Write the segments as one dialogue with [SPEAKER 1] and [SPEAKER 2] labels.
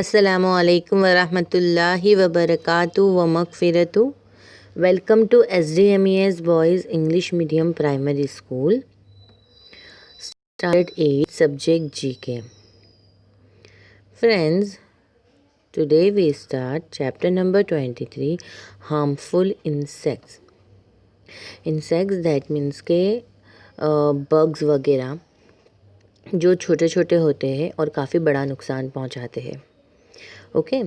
[SPEAKER 1] अस्सलामु अलैकुम वरहमतुल्लाहि वबरकातुहू व मगफिरतु। Welcome to SDMES Boys English Medium Primary School, Standard 8, Subject GK. Friends, today we start chapter number 23, Harmful Insects. Insects that means के bugs वगैरह जो छोटे छोटे होते हैं और काफ़ी बड़ा नुकसान पहुंचाते हैं. Okay,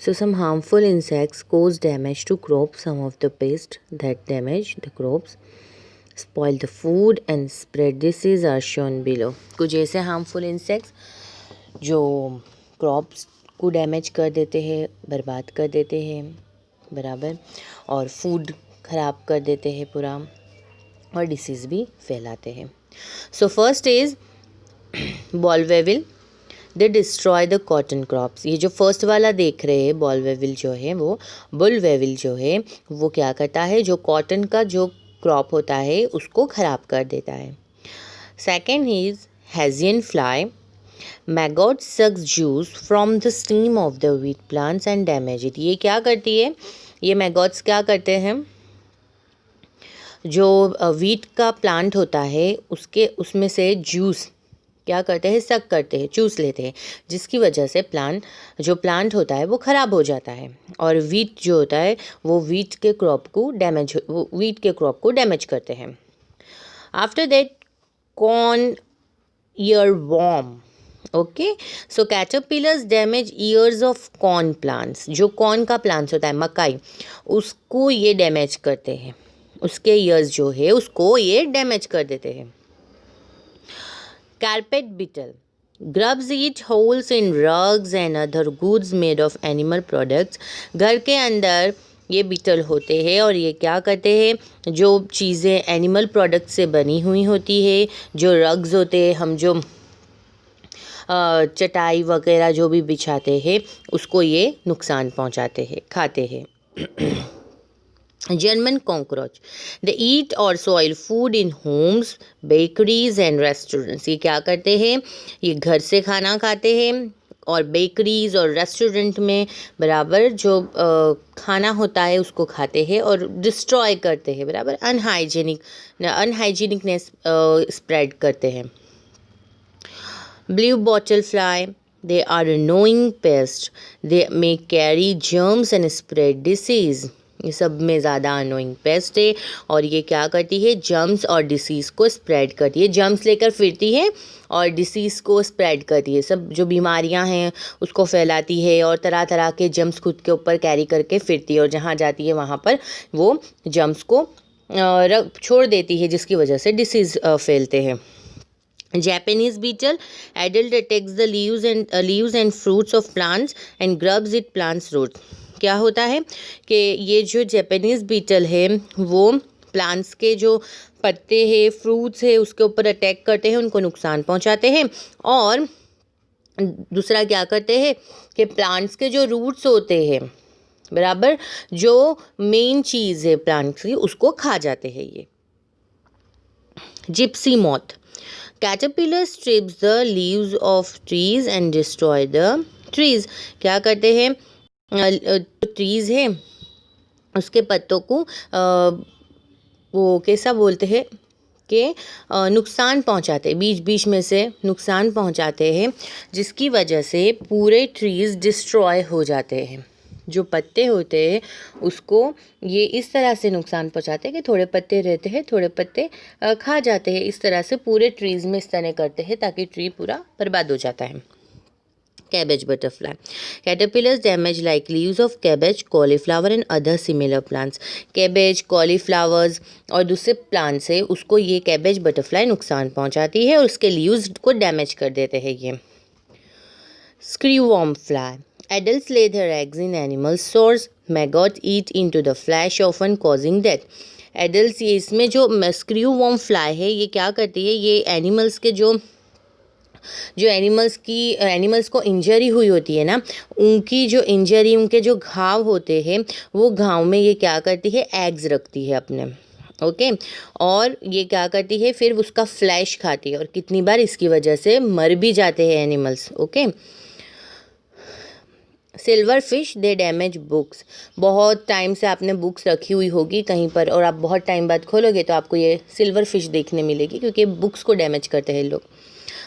[SPEAKER 1] so some harmful insects cause damage to crops. Some of the pests that damage the crops, spoil the food and spread disease are shown below. कुछ ऐसे harmful insects जो crops को डैमेज कर देते हैं, बर्बाद कर देते हैं, बराबर, और फूड ख़राब कर देते हैं पूरा, और डिसीज़ भी फैलाते हैं. So first is boll weevil. They destroy the cotton crops. ये जो फर्स्ट वाला देख रहे हैं बॉलवेविल जो है, वो बुलवेविल जो है वो क्या करता है, जो कॉटन का जो क्रॉप होता है उसको ख़राब कर देता है. Second is Hessian fly. Maggot sucks juice from the stem of the wheat plants and damage it. ये क्या करती है, ये मैगॉट्स क्या करते हैं, जो व्हीट का प्लांट होता है उसमें से जूस क्या करते हैं, सक करते हैं, चूस लेते हैं, जिसकी वजह से जो प्लांट होता है वो ख़राब हो जाता है, और व्हीट जो होता है वो व्हीट के क्रॉप को डैमेज करते हैं. After that corn ear worm. Okay, so caterpillars damage ears of corn plants. जो कॉर्न का प्लांट्स होता है, मकाई, उसको ये डैमेज करते हैं, उसके ईयर्स जो है उसको ये डैमेज कर देते हैं. Carpet beetle. Grubs eat holes in rugs and other goods made of animal products. घर के अंदर ये बीटल होते हैं और ये क्या करते हैं, जो चीज़ें एनिमल प्रोडक्ट से बनी हुई होती है, जो रग्स होते हैं, हम जो चटाई वगैरह जो भी बिछाते हैं उसको ये नुकसान पहुंचाते हैं, खाते हैं. German cockroach. They eat or soil food in homes, bakeries and restaurants. ये क्या करते हैं, ये घर से खाना खाते हैं और बेकरीज और रेस्टोरेंट में बराबर जो खाना होता है उसको खाते हैं और डिस्ट्रॉय करते हैं, बराबर अनहाइजीनिकनेस स्प्रेड करते हैं. Blue bottle fly. They are annoying pests. They may carry germs and spread disease. ये सब में ज़्यादा अनोइंग पेस्ट है और ये क्या करती है, जर्म्स और डिसीज़ को स्प्रेड करती है. जर्म्स लेकर फिरती है और डिसीज़ को स्प्रेड करती है. सब जो बीमारियां हैं उसको फैलाती है और तरह तरह के जर्म्स खुद के ऊपर कैरी करके फिरती है, और जहाँ जाती है वहाँ पर वो जर्म्स को छोड़ देती है, जिसकी वजह से डिसीज़ फैलते हैं. Japanese beetle. Adult attacks the leaves and fruits of plants and grubs it plants roots. क्या होता है कि ये जो जापानीज बीटल है वो प्लांट्स के जो पत्ते हैं, फ्रूट्स है, उसके ऊपर अटैक करते हैं, उनको नुकसान पहुंचाते हैं, और दूसरा क्या करते हैं कि प्लांट्स के जो रूट्स होते हैं, बराबर, जो मेन चीज़ है प्लांट्स की, उसको खा जाते हैं ये. Gypsy moth. Caterpillar strips the leaves of trees and destroy the trees. क्या करते हैं, ट्रीज़ है उसके पत्तों को वो कैसा बोलते हैं कि नुकसान पहुंचाते हैं, बीच बीच में से नुकसान पहुंचाते हैं, जिसकी वजह से पूरे ट्रीज़ डिस्ट्रॉय हो जाते हैं. जो पत्ते होते हैं उसको ये इस तरह से नुकसान पहुंचाते हैं कि थोड़े पत्ते रहते हैं, थोड़े पत्ते खा जाते हैं. इस तरह से पूरे ट्रीज़ में इस तरह करते हैं ताकि ट्री पूरा बर्बाद हो जाता है. Cabbage butterfly. Caterpillars damage like leaves of cabbage, cauliflower and other similar plants. Cabbage, cauliflowers और दूसरे प्लांट्स है उसको ये कैबेज बटरफ्लाई नुकसान पहुंचाती है और उसके लीव्स को डैमेज कर देते हैं. ये Screwworm fly. Adults lay their eggs in animal sores. Maggots eat into the flesh, often causing death. Adults, ये इसमें जो स्क्रू फ्लाई है ये क्या करती है, ये एनिमल्स के जो एनिमल्स को इंजरी हुई होती है ना, उनकी जो इंजरी, उनके जो घाव होते हैं, वो घाव में ये क्या करती है, एग्स रखती है अपने. ओके, और ये क्या करती है, फिर उसका फ्लैश खाती है, और कितनी बार इसकी वजह से मर भी जाते हैं एनिमल्स. ओके, सिल्वर फिश दे डैमेज बुक्स, बहुत टाइम से आपने बुक्स रखी हुई होगी कहीं पर और आप बहुत टाइम बाद खोलोगे तो आपको ये सिल्वर फिश देखने मिलेगी क्योंकि बुक्स को डैमेज करते हैं लोग।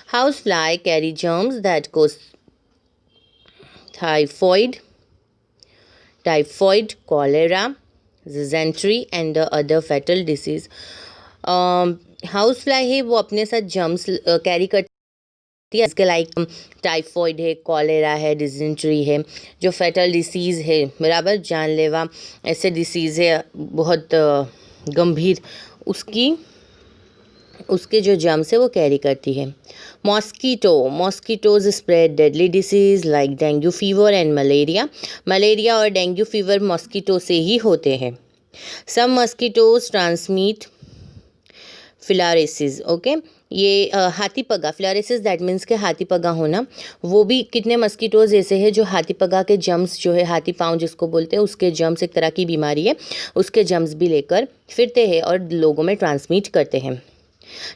[SPEAKER 1] House fly carry germs that cause typhoid, cholera, dysentery and other fatal disease. House fly है वो अपने साथ जर्म्स कैरी करती है, इसके लाइक टाइफॉइड है, कॉलेरा है, डिसेंट्री है, जो फैटल डिसीज़ है, बराबर, जानलेवा ऐसे डिसीज़ है बहुत गंभीर, उसके जो जर्म्स है वो कैरी करती है। Mosquitoes spread deadly disease like dengue fever and malaria और डेंगू फीवर मॉस्किटो से ही होते हैं। सम मॉस्किटोज ट्रांसमिट फिलारेसिस, ओके, ये हाथी पगा, फिलारेसिस दैट मीन्स के हाथी पगा होना, वो भी कितने मस्कीटोज ऐसे हैं जो हाथी पगा के जम्स जो है, हाथी पाँव जिसको बोलते हैं, उसके जम्स, एक तरह की बीमारी है, उसके जम्स भी लेकर फिरते हैं और लोगों में ट्रांसमिट करते हैं।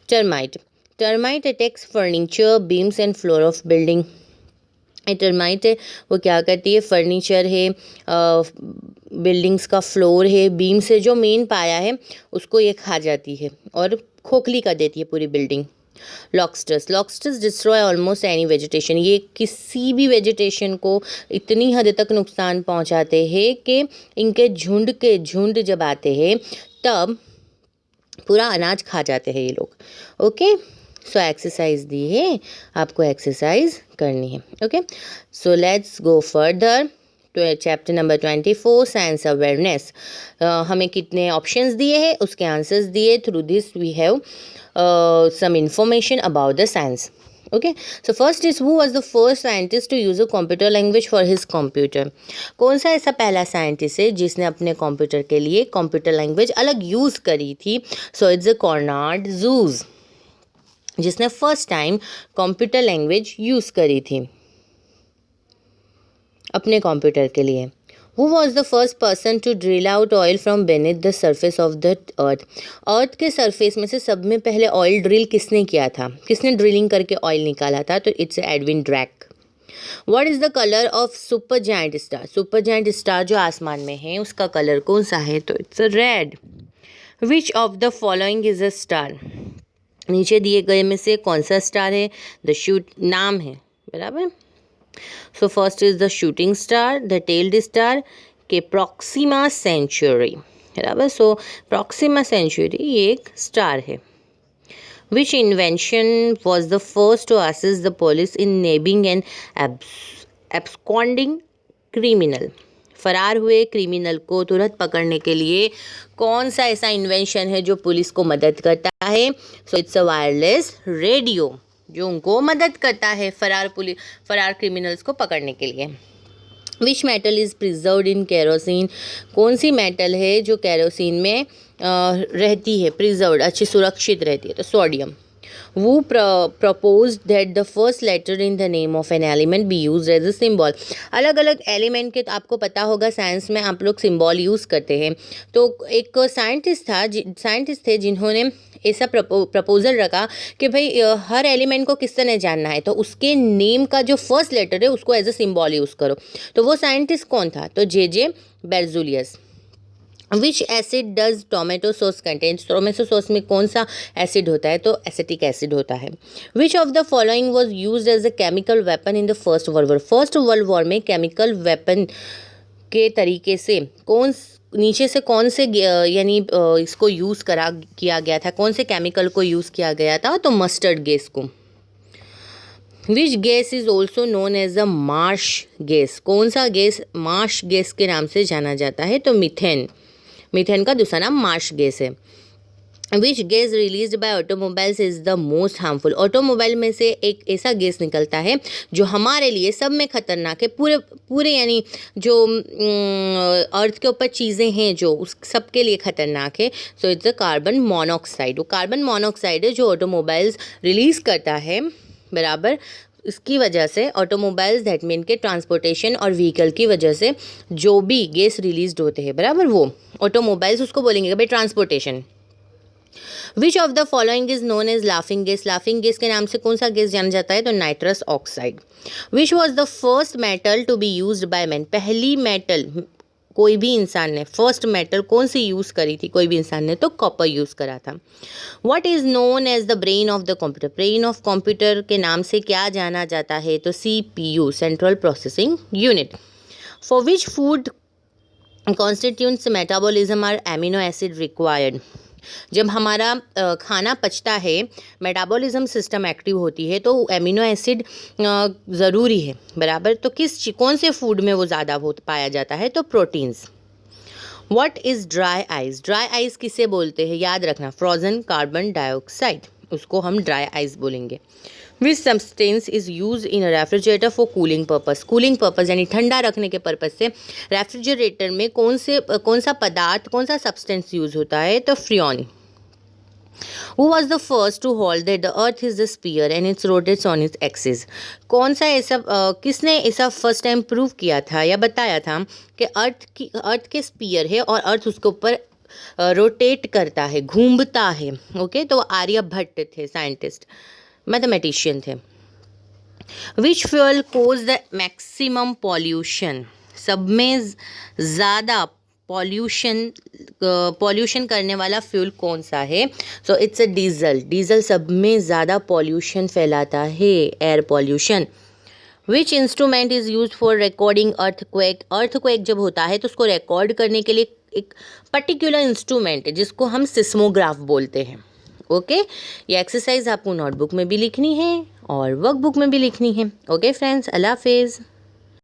[SPEAKER 1] Termite attacks furniture, beams and floor of building. Termite है वो क्या करती है, फर्नीचर है, बिल्डिंग्स का फ्लोर है, बीम्स है, जो मेन पाया है उसको ये खा जाती है और खोखली कर देती है पूरी building. Lobsters destroy almost any vegetation, ये किसी भी वेजिटेशन को इतनी हद तक नुकसान पहुंचाते हैं कि इनके झुंड के झुंड जब आते हैं तब पूरा अनाज खा जाते हैं ये लोग। ओके, सो एक्सरसाइज दी है, आपको एक्सरसाइज करनी है। Okay, so let's go further to chapter number 24 science awareness. हमें कितने ऑप्शंस दिए हैं, उसके आंसर्स दिए। Through this we have some information about the science. Okay, so first is who was the first scientist to use a computer language for his computer? कौन सा ऐसा पहला साइंटिस्ट है जिसने अपने कंप्यूटर के लिए कंप्यूटर लैंग्वेज अलग यूज़ करी थी? सो इट्स अ कॉर्नाड जूस, जिसने first time computer language use करी थी अपने कंप्यूटर के लिए। Who was the first person to drill out oil from beneath the surface of the earth? अर्थ के सरफेस में से सब में पहले ऑयल ड्रिल किसने किया था, किसने ड्रिलिंग करके ऑयल निकाला था? तो it's Edwin Drake. What is the color of super giant star? Super giant star जो आसमान में है उसका कलर कौन सा है? तो it's red. Which of the following is a star? नीचे दिए गए में से कौन सा स्टार है? द शूट नाम है, बराबर। So first is the shooting star, the tailed star के Proxima Centauri, बराबर। So Proxima Centauri ये एक स्टार है। Which invention was the first to assist the police in nabbing an absconding criminal? फरार हुए क्रिमिनल को तुरंत पकड़ने के लिए कौन सा ऐसा इन्वेंशन है जो पुलिस को मदद करता है? So it's a wireless radio, जो उनको मदद करता है फरार क्रिमिनल्स को पकड़ने के लिए। Which metal is preserved in kerosene? कौन सी मेटल है जो केरोसिन में रहती है, प्रिजर्व्ड, अच्छी सुरक्षित रहती है? तो sodium. Who proposed that the first letter in the name of an element be used as a symbol? अलग अलग एलिमेंट के, तो आपको पता होगा साइंस में आप लोग सिंबल यूज़ करते हैं। तो एक साइंटिस्ट थे जिन्होंने ऐसा प्रपोजल रखा कि भाई हर एलिमेंट को किस तरह जानना है, तो उसके नेम का जो फर्स्ट लेटर है उसको एज अ सिंबल यूज़ करो। तो वो साइंटिस्ट कौन था? तो J Berzelius. Which acid does tomato sauce contain? Tomato sauce में कौन सा एसिड होता है? तो एसिटिक एसिड होता है। Which of the following was use as a chemical weapon in the first world war? First world war में chemical weapon के तरीके से नीचे से कौन से यानी इसको यूज़ किया गया था, कौन से केमिकल को यूज़ किया गया था? तो मस्टर्ड गैस को। Which gas is also known as a marsh gas? कौन सा गैस मार्श गैस के नाम से जाना जाता है? तो मीथेन का दूसरा नाम मार्श गैस है। Which gas release by automobiles is the most harmful? Automobile में से एक ऐसा गैस निकलता है जो हमारे लिए सब में खतरनाक है, पूरे यानी जो अर्थ के ऊपर चीज़ें हैं जो उस सब के लिए खतरनाक है। So it's the carbon monoxide. वो कार्बन मोनोऑक्साइड है जो ऑटोमोबाइल्स रिलीज़ करता है, बराबर। इसकी वजह से ऑटोमोबाइल्स दैट मीन के ट्रांसपोर्टेशन और व्हीकल की वजह से जो भी गैस रिलीज होते हैं, बराबर, वो ऑटोमोबाइल्स उसको बोलेंगे भाई transportation. Which of the following is known as laughing gas, laughing gas के नाम से कौन सा गैस जाना जाता है? तो nitrous oxide. Which was the first metal to be use by man, पहली मेटल कोई भी इंसान ने, फर्स्ट मेटल कौन सी यूज़ करी थी कोई भी इंसान ने? तो कॉपर यूज़ करा था। What is known as the brain of the computer, brain of computer के नाम से क्या जाना जाता है? तो CPU, central processing unit. For which food constituents metabolism are amino acid required, जब हमारा खाना पचता है, मेटाबॉलिज्म सिस्टम एक्टिव होती है, तो एमिनो एसिड ज़रूरी है, बराबर। तो कौन से फूड में वो ज़्यादा पाया जाता है? तो proteins. What is dry ice, dry ice किसे बोलते हैं? याद रखना, फ्रोजन कार्बन डाइऑक्साइड, उसको हम ड्राई आइस बोलेंगे। Which substance is use in refrigerator for cooling purpose, cooling purpose यानी ठंडा रखने के पर्पस से रेफ्रिजरेटर में कौन सा पदार्थ, कौन सा सब्सटेंस यूज होता है? तो Freon. Who was the first to hold that the earth is a sphere and it rotates on its axis, कौन सा ऐसा किसने ऐसा फर्स्ट टाइम प्रूव किया था या बताया था कि अर्थ के स्पीयर है और अर्थ उसके ऊपर रोटेट करता है, घूमता है। ओके, तो आर्यभट्ट थे, साइंटिस्ट, मैथमेटिशियन थे। Which fuel cause the maximum pollution, सब में ज़्यादा पॉल्यूशन करने वाला फ्यूल कौन सा है? So it's a diesel, diesel सब में ज़्यादा पॉल्यूशन फैलाता है, air pollution. Which instrument is use for recording earthquake, earthquake जब होता है तो उसको रिकॉर्ड करने के लिए एक पर्टिकुलर इंस्ट्रूमेंट है जिसको हम सिस्मोग्राफ बोलते हैं। ओके, ये एक्सरसाइज आपको नोटबुक में भी लिखनी है और वर्कबुक में भी लिखनी है। ओके फ्रेंड्स, अल्लाह हाफिज़।